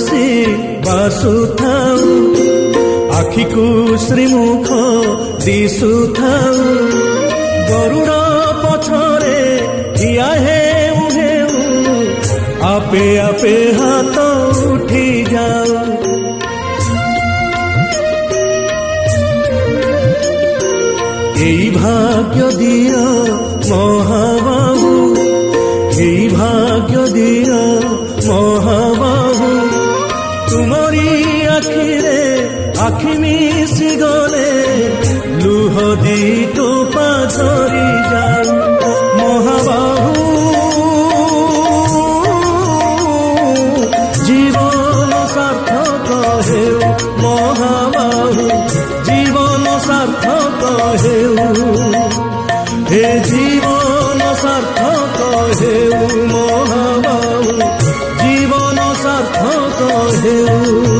ହସି ବାସୁଥାଉ, ଆଖିକୁ ଶ୍ରୀମୁଖ ଦିଶୁଥାଉ। ଗରୁଡ଼ ପଛରେ ଠିଆ ହେଉ ହେଉ ଆପେ ଆପେ ହାତ ଉଠି ଯାଉ। এই ভাগ্য দিও মহাবাহু, এই ভাগ্য দিও মহাবাহু। তুমরি আখিরে আখি মিশি গলে লুহ দি টোপা ঝরি যাও। মহাবাহু জীবন সার্থক হেউ, মহাবাহু জীবন সার্থক হেউ। হে জীবন সার্থক হেউ, মহাবাহু জীবন সার্থক হেউ।